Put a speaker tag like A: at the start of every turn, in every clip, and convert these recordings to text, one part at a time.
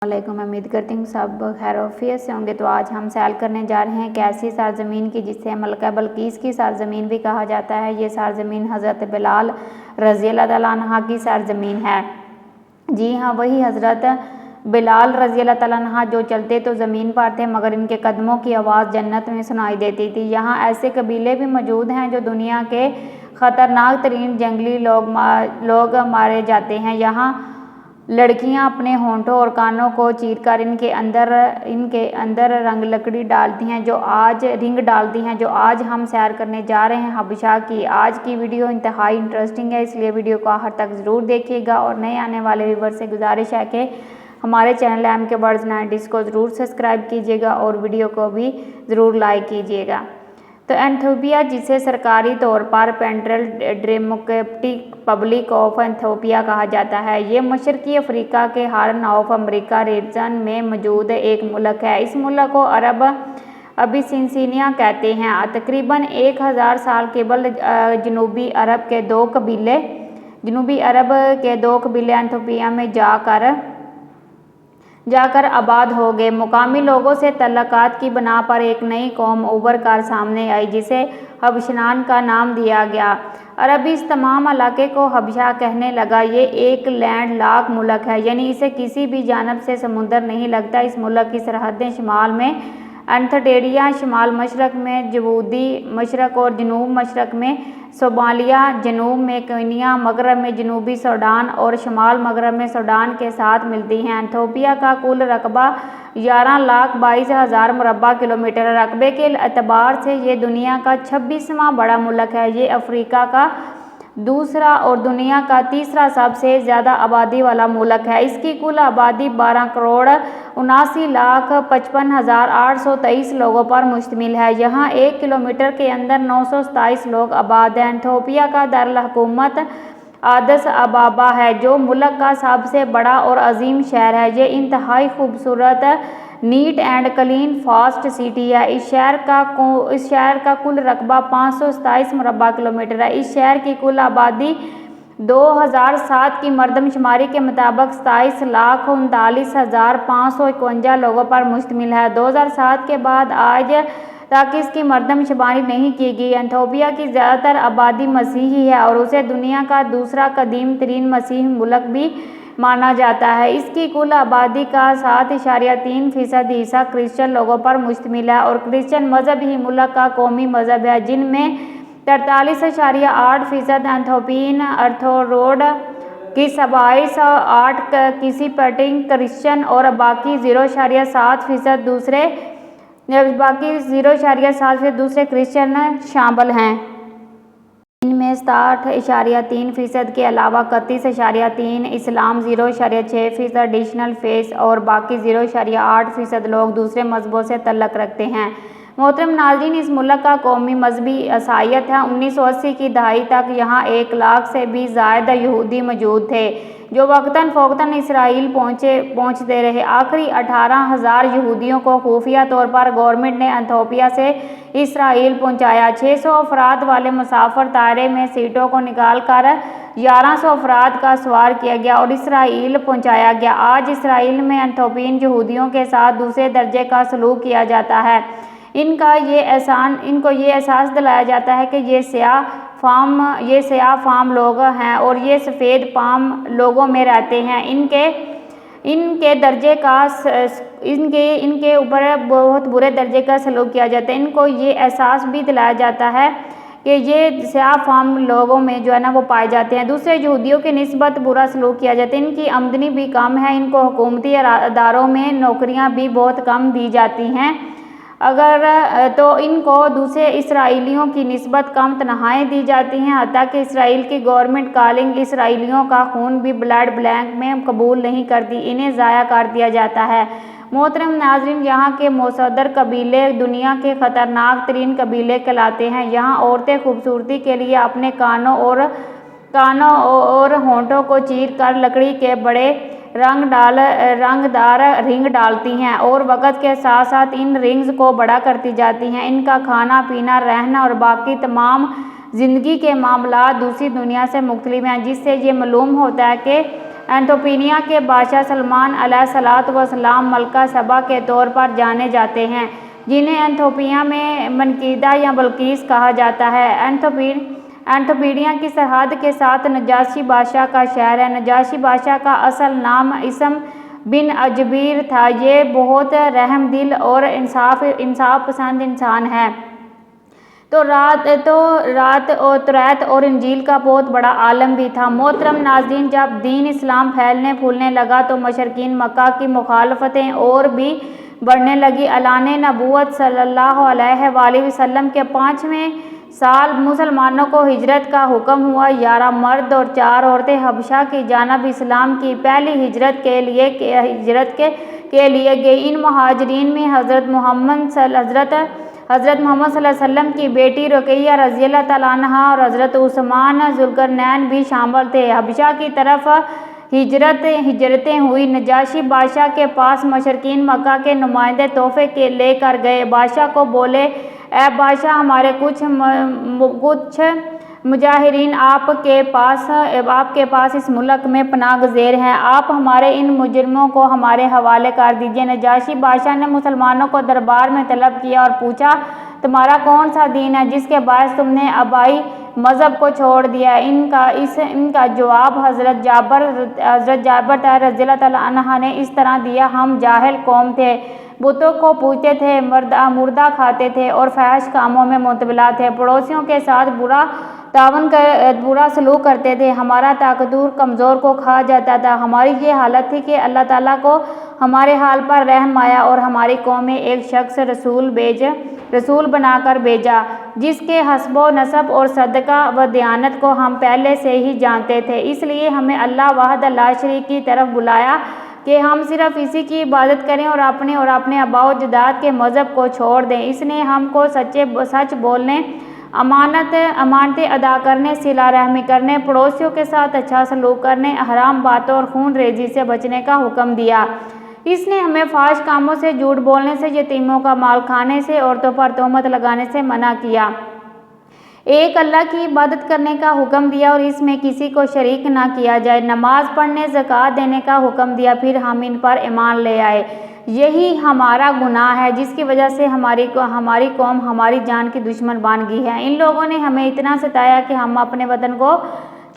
A: वालेकुम। उम्मीद करती हूँ सब खैर आफियत से होंगे। तो आज हम सैर करने जा रहे हैं एक ऐसी सरजमीन की जिसे मलका बल्कीस की सरजमीन भी कहा जाता है। ये सरजमीन हज़रत बिलाल रज़ी अल्लाह तआला अन्हा की सरजमीन है। जी हाँ, वही हज़रत बिलाल रज़ी अल्लाह तआला अन्हा जो चलते तो ज़मीन पर थे मगर इनके कदमों की आवाज़ जन्नत में सुनाई देती थी। यहाँ ऐसे कबीले भी मौजूद हैं जो दुनिया के ख़तरनाक तरीन जंगली लोग मारे जाते हैं। यहाँ लड़कियां अपने होंठों और कानों को चीरकर इनके अंदर रिंग डालती हैं जो आज हम सैर करने जा रहे हैं हबशा की। आज की वीडियो इंतहाई इंटरेस्टिंग है, इसलिए वीडियो को आखिर तक ज़रूर देखिएगा। और नए आने वाले व्यूअर से गुजारिश है कि हमारे चैनल MK वर्ड्स 90s को ज़रूर सब्सक्राइब कीजिएगा और वीडियो को भी ज़रूर लाइक कीजिएगा। तो एथियोपिया, जिसे सरकारी तौर पर central democratic Republic of Ethiopia कहा जाता है, ये मशरकी अफ्रीका के हॉर्न ऑफ अफ्रीका रीजन में मौजूद एक मुल्क है। इस मुल्क को अरब अबिसिनिया कहते हैं। तकरीबन 1000 साल केवल जनूबी अरब के दो कबीले एथियोपिया में जाकर आबाद हो गए। मुकामी लोगों से तल्लुकात की बना पर एक नई कौम उभर कर सामने आई जिसे हबशान का नाम दिया गया। अरबी इस तमाम इलाके को हबशा कहने लगा। ये एक लैंड लॉक मुल्क है, यानी इसे किसी भी जानब से समुंदर नहीं लगता। इस मुल्क की सरहदें शुमाल में एरिट्रिया, शुमाल मशरक में जिबूती, मशरक और जनूब मशरक में सोमालिया, जनूब में केन्या, मगरब में जनूबी सूडान और शुमाल मगरब में सूडान के साथ मिलती हैं। एथियोपिया का कुल रकबा 11,22,000 मुरबा किलोमीटर है। रकबे के एतबार से ये दुनिया का 26वां बड़ा मुल्क है। ये अफ्रीका का दूसरा और दुनिया का तीसरा सबसे ज़्यादा आबादी वाला मुल्क है। इसकी कुल आबादी 12,79,55,823 लोगों पर मुश्तमिल है। यहाँ 1 किलोमीटर के अंदर 927 लोग आबाद हैं। एथियोपिया का दारुल-हुकूमत अदिस अबाबा है, जो मुल्क का सबसे बड़ा और अजीम शहर है। ये इंतहाई खूबसूरत neat and clean fast city है। इस शहर का कुल रकबा 527 मुरबा किलोमीटर है। इस शहर की कुल आबादी 2007 की मरदमशुमारी के मुताबिक 27,39,551 लोगों पर मुश्तमिल है। 2007 के बाद आज तक इसकी मरदमशुमारी नहीं की गई। एथियोपिया की ज़्यादातर आबादी मसीही है और उसे दुनिया का दूसरा कदीम तरीन मसीही मुल्क भी माना जाता है। इसकी कुल आबादी का 7.3% हिस्सा क्रिश्चियन लोगों पर मुश्तमिल है और क्रिश्चियन मज़हब ही मुल्क का कौमी मज़हब है, जिनमें 43.8% एथियोपियन ऑर्थोडॉक्स की 27.8 किसी पेटिंग क्रिश्चियन और बाकी 0.7% दूसरे क्रिश्चियन शामिल हैं। इनमें 67.3% के अलावा 31.3% इस्लाम, 0.6% एडिशनल फेस और बाकी 0.8% लोग दूसरे मजहबों से तल्लुक़ रखते हैं। मोहतरम नाज़रीन, इस मुल्क का कौमी मजहबी ईसाईयत है। 1980 की दहाई तक यहाँ 1 लाख से भी ज़्यादा यहूदी मौजूद थे, जो वक्तन फ़ौक़तन इसराइल पहुँचते रहे। आखिरी 18,000 यहूदियों को खुफिया तौर पर गवर्नमेंट ने एथियोपिया से इसराइल पहुँचाया। 600 अफराद वाले मुसाफिर तायरे में सीटों को निकाल कर 1100 अफराद का सवार किया गया और इसराइल पहुँचाया गया। आज इसराइल में एथियोपियन यहूदियों के साथ दूसरे दर्जे का सलूक किया जाता है। इनको ये एहसास दिलाया जाता है कि ये सयाह फाम लोग हैं और ये सफ़ेद पाम लोगों में रहते हैं। इनके ऊपर बहुत बुरे दर्जे का सलूक किया जाता है। इनको ये एहसास भी दिलाया जाता है कि ये सयाह फाम लोगों में जो है ना वो पाए जाते हैं। दूसरे यहूदियों की निस्बत बुरा सलूक किया जाता है। इनकी आमदनी भी कम है। इनको हुकूमती अदारों में नौकरियां भी बहुत कम दी जाती हैं। इनको दूसरे इसराइलियों की निस्बत कम तनख्वाहें दी जाती हैं। हत्ता कि इसराइल की गवर्नमेंट कॉलिंग इसराइलियों का खून भी ब्लड बैंक में कबूल नहीं करती, इन्हें ज़ाया कर दिया जाता है। मोहतरम नाज़रीन, यहाँ के मौसदर कबीले दुनिया के ख़तरनाक तरीन कबीले कहलाते हैं। यहाँ औरतें खूबसूरती के लिए अपने कानों और होंठों को चीर कर लकड़ी के बड़े रंगदार रिंग डालती हैं और वक़्त के साथ साथ इन रिंग्स को बड़ा करती जाती हैं। इनका खाना पीना, रहना और बाकी तमाम ज़िंदगी के मामलात दूसरी दुनिया से मुख्तलिफ हैं, जिससे ये मालूम होता है कि ایتھوپیا کے بادشاہ سلمان علیہ الصلوۃ والسلام ملکہ سبا کے طور پر جانے جاتے ہیں، جنہیں ایتھوپیا میں منقدہ یا بلقیس کہا جاتا ہے۔ ایتھوپیا کی سرحد کے ساتھ نجاشی بادشاہ کا شہر ہے۔ نجاشی بادشاہ کا اصل نام اسم بن اجبیر تھا۔ یہ بہت رحم دل اور انصاف پسند انسان ہے۔ توراۃ اور انجیل کا بہت بڑا عالم بھی تھا۔ محترم ناظرین، جب دین اسلام پھیلنے پھولنے لگا تو مشرکین مکہ کی مخالفتیں اور بھی بڑھنے لگیں۔ اعلان نبوت صلی اللہ علیہ وآلہ وسلم کے 5ویں سال مسلمانوں کو ہجرت کا حکم ہوا۔ 11 مرد اور 4 عورتیں حبشہ کی جانب اسلام کی پہلی ہجرت کے لیے گئیں۔ ان مہاجرین میں حضرت محمد صلی اللہ علیہ وسلم کی بیٹی رقیہ رضی اللہ تعالیٰ عنہا اور حضرت عثمان ذوالقرنین بھی شامل تھے۔ حبشہ کی طرف ہجرتیں ہوئی۔ نجاشی بادشاہ کے پاس مشرکین مکہ کے نمائندے تحفے لے کر گئے۔ بادشاہ کو بولے، اے بادشاہ، ہمارے کچھ مہاجرین آپ کے پاس اس ملک میں پناہ گزیر ہیں، آپ ہمارے ان مجرموں کو ہمارے حوالے کر دیجیے۔ نجاشی بادشاہ نے مسلمانوں کو دربار میں طلب کیا اور پوچھا، تمہارا کون سا دین ہے جس کے باعث تم نے آبائی مذہب کو چھوڑ دیا؟ ان کا جواب حضرت جابر رضی اللہ تعالیٰ عنہ نے اس طرح دیا، ہم جاہل قوم تھے، بتوں کو پوجتے تھے، مردہ کھاتے تھے اور فحش کاموں میں مبتلا تھے، پڑوسیوں کے ساتھ برا سلوک کرتے تھے، ہمارا طاقتور کمزور کو کھا جاتا تھا۔ ہماری یہ حالت تھی کہ اللہ تعالیٰ کو ہمارے حال پر رحم آیا اور ہماری قوم میں ایک شخص رسول بنا کر بھیجا، جس کے حسب و نسب اور صدقہ و دیانت کو ہم پہلے سے ہی جانتے تھے۔ اس لیے ہمیں اللہ وحدہ لا شریک کی طرف بلایا کہ ہم صرف اسی کی عبادت کریں اور اپنے آباء و اجداد کے مذہب کو چھوڑ دیں۔ اس نے ہم کو سچ بولنے، امانتیں ادا کرنے، صلہ رحمی کرنے، پڑوسیوں کے ساتھ اچھا سلوک کرنے، حرام باتوں اور خون ریزی سے بچنے کا حکم دیا۔ اس نے ہمیں فحش کاموں سے، جھوٹ بولنے سے، یتیموں کا مال کھانے سے، عورتوں پر تہمت لگانے سے منع کیا، ایک اللہ کی عبادت کرنے کا حکم دیا اور اس میں کسی کو شریک نہ کیا جائے، نماز پڑھنے، زکوٰۃ دینے کا حکم دیا، پھر ہم ان پر ایمان لے آئے۔ یہی ہمارا گناہ ہے جس کی وجہ سے ہماری قوم ہماری جان کی دشمن بن گئی ہے۔ ان لوگوں نے ہمیں اتنا ستایا کہ ہم اپنے وطن کو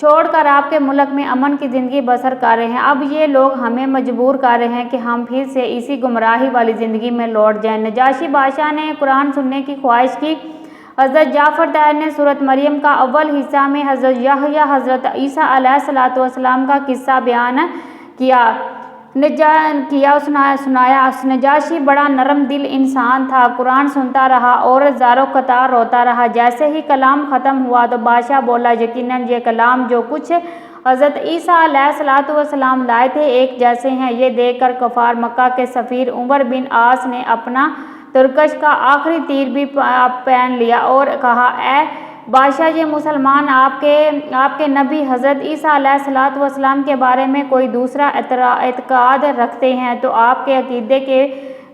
A: چھوڑ کر آپ کے ملک میں امن کی زندگی بسر کر رہے ہیں۔ اب یہ لوگ ہمیں مجبور کر رہے ہیں کہ ہم پھر سے اسی گمراہی والی زندگی میں لوٹ جائیں۔ نجاشی بادشاہ نے قرآن سننے کی خواہش کی۔ حضرت جعفر طاہر نے سورۃ مریم کا اول حصہ میں حضرت یحییٰ حضرت عیسیٰ علیہ الصلوۃ والسلام کا قصہ بیان کیا، سنایا۔ نجاشی بڑا نرم دل انسان تھا، قرآن سنتا رہا اور زاروں قطار روتا رہا۔ جیسے ہی کلام ختم ہوا تو بادشاہ بولا، یقیناً یہ کلام جو کچھ حضرت عیسیٰ علیہ الصلوۃ والسلام لائے تھے ایک جیسے ہیں۔ یہ دیکھ کر کفار مکہ کے سفیر عمر بن عاص نے اپنا ترکش کا آخری تیر بھی پہن لیا اور کہا، اے بادشاہ، یہ مسلمان آپ کے نبی حضرت عیسیٰ علیہ الصلوۃ والسلام کے بارے میں کوئی دوسرا اعتقاد رکھتے ہیں تو آپ کے عقیدے کے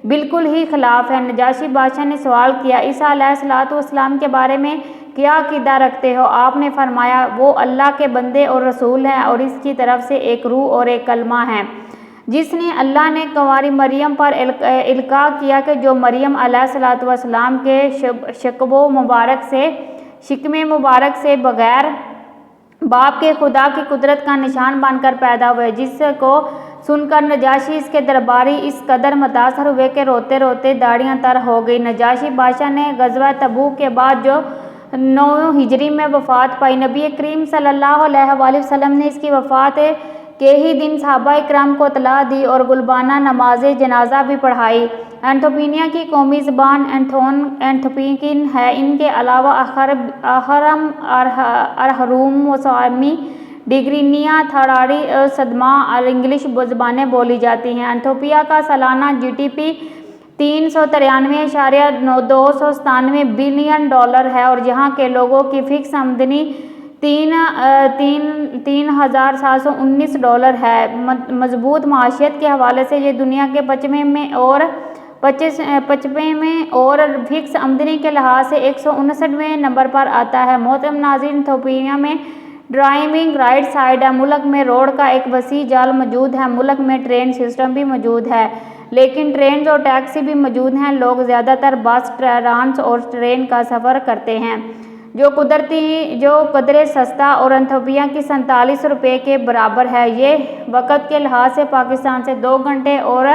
A: بالکل ہی خلاف ہے۔ نجاشی بادشاہ نے سوال کیا، عیسیٰ علیہ الصلوۃ والسلام کے بارے میں کیا عقیدہ رکھتے ہو؟ آپ نے فرمایا، وہ اللہ کے بندے اور رسول ہیں اور اس کی طرف سے ایک روح اور ایک کلمہ ہے جس نے اللہ نے کنواری مریم پر القاء کیا کہ جو مریم علیہ الصلوۃ والسلام کے شکم مبارک سے بغیر باپ کے خدا کی قدرت کا نشان بن کر پیدا ہوئے۔ جس کو سن کر نجاشی اس کے درباری اس قدر متاثر ہوئے کہ روتے روتے داڑھیاں تر ہو گئی۔ نجاشی بادشاہ نے غزوہ تبوک کے بعد جو 9 ہجری میں وفات پائی، نبی کریم صلی اللہ علیہ وآلہ وسلم نے اس کی وفات کے ہی دن صحابہ کرام کو اطلاع دی اور غلبانہ نماز جنازہ بھی پڑھائی۔ ایتھوپیا کی قومی زبان ایتھوپیین ہے۔ ان کے علاوہ اہرم، ارہروموسامی، ڈگرینیا، تھاڑاڑی، سدما اور انگلش زبانیں بولی جاتی ہیں۔ ایتھوپیا کا سالانہ GDP 393.297 بلین ڈالر ہے اور یہاں کے لوگوں کی فکس آمدنی 3,719 ڈالر ہے۔ مضبوط معیشت کے حوالے سے یہ دنیا کے 55 میں اور فکس آمدنی کے لحاظ سے 159ویں نمبر پر آتا ہے۔ محترم ناظرین، ایتھوپیا میں ड्राइविंग राइट साइड है। मुल्क में रोड का एक वसी जाल मौजूद है। मुल्क में ट्रेन सिस्टम भी मौजूद है, लेकिन ट्रेन और टैक्सी भी मौजूद हैं। लोग ज़्यादातर बस, ट्रांस और ट्रेन का सफ़र करते हैं, जो कदरे सस्ता और एथियोपिया की 47 रुपये के बराबर है। ये वक़्त के लिहाज से पाकिस्तान से 2 घंटे और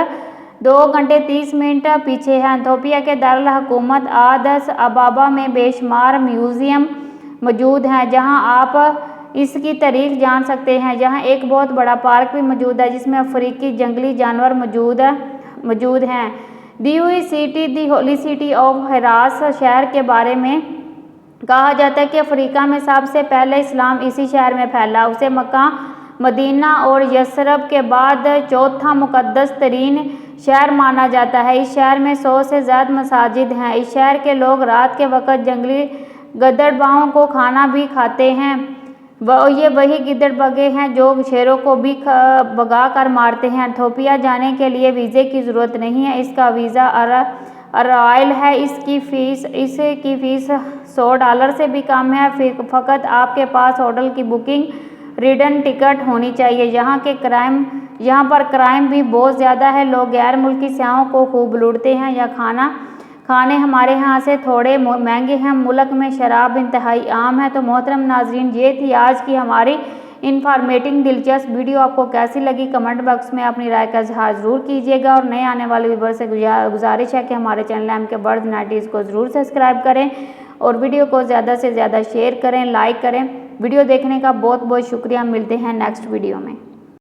A: 2 घंटे 30 मिनट पीछे है। एथियोपिया के दारुल हुकूमत आदिस अबाबा में बेशुमार म्यूज़ियम मौजूद हैं, जहां आप इसकी तारीख जान सकते हैं। यहाँ एक बहुत बड़ा पार्क भी मौजूद है, जिसमें अफ्रीकी जंगली जानवर मौजूद हैं। दी हुई city, the holy city of हिरास शहर के बारे में कहा जाता है कि अफ्रीका में सबसे पहले इस्लाम इसी शहर में फैला। उसे मक्का, मदीना और यसरब के बाद चौथा मुक़द्दस तरीन शहर माना जाता है। इस शहर में 100 से ज़्यादा मसाजिद हैं। इस शहर के लोग रात के वक़्त जंगली गदड़बाहों को खाना भी खाते हैं। ये वही गिद्दड़-बग्गे हैं जो शेरों को भी भगा कर मारते हैं। एथियोपिया जाने के लिए वीज़े की ज़रूरत नहीं है। इसका वीज़ा अराइवल है। इसकी फ़ीस $100 से भी कम है। फ़कत आपके पास होटल की बुकिंग, रिटर्न टिकट होनी चाहिए। यहाँ पर क्राइम भी बहुत ज़्यादा है। लोग गैर मुल्की सयाहों को खूब लूटते हैं। या खाने हमारे यहाँ से थोड़े महंगे हैं। मुल्क में शराब इंतहाई आम है। तो मोहतरम नाजरीन, ये थी आज की हमारी इंफॉर्मेटिव दिलचस्प वीडियो। आपको कैसी लगी कमेंट बॉक्स में अपनी राय का इजहार ज़रूर कीजिएगा। और नए आने वाले व्यूअर से गुजारिश है कि हमारे चैनल एम के बर्ड्स 90s को ज़रूर सब्सक्राइब करें और वीडियो को ज़्यादा से ज़्यादा शेयर करें, लाइक करें। वीडियो देखने का बहुत बहुत शुक्रिया। मिलते हैं नेक्स्ट वीडियो में।